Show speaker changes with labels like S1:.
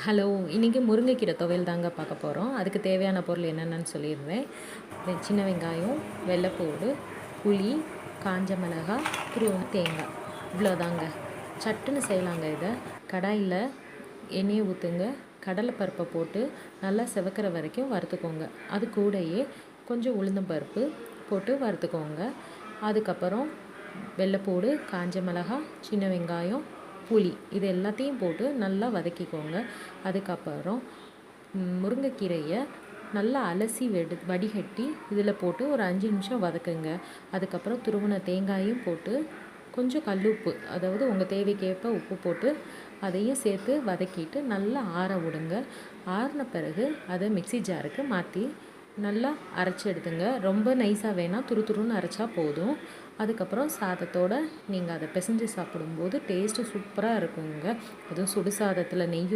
S1: Hello, இன்றைக்கி முருங்கைக்கீரை துவையல் தாங்க பார்க்க போகிறோம். அதுக்கு தேவையான பொருள் என்னென்னு சொல்லிடுறேன். சின்ன வெங்காயம், வெள்ளைப்பூடு, புளி, காஞ்ச மிளகாய், துருவன தேங்காய், இவ்வளோதாங்க. சட்டுன்னு செய்யலாங்க. இதை கடாயில் எண்ணெயை ஊற்றுங்க. கடலைப்பருப்பை போட்டு நல்லா செவக்கிற வரைக்கும் வறுத்துக்கோங்க. அது கூடயே கொஞ்சம் உளுந்தம்பருப்பு போட்டு வறுத்துக்கோங்க. அதுக்கப்புறம் வெள்ளைப்பூடு, காஞ்ச மிளகாய், சின்ன வெங்காயம், புளி இது எல்லாத்தையும் போட்டு நல்லா வதக்கிக்கோங்க. அதுக்கப்புறம் முருங்கைக்கீரையை நல்லா அலசி வடிகட்டி இதில் போட்டு ஒரு 5 நிமிஷம் வதக்குங்க. அதுக்கப்புறம் துருவின தேங்காயும் போட்டு கொஞ்சம் கல்லுப்பு, அதாவது உங்கள் தேவைக்கேற்ப உப்பு போட்டு அதையும் சேர்த்து வதக்கிட்டு நல்லா ஆற விடுங்க. ஆறின பிறகு அதை மிக்ஸி ஜாருக்கு மாற்றி நல்லா அரைச்சி எடுத்துங்க. ரொம்ப நைஸாக வேணால் துருன்னு அரைச்சா போதும். அதுக்கப்புறம் சாதத்தோடு நீங்கள் அதை பிசைஞ்சு சாப்பிடும்போது டேஸ்ட்டு சூப்பராக இருக்குங்க. அதுவும் சுடு சாதத்தில் நெய்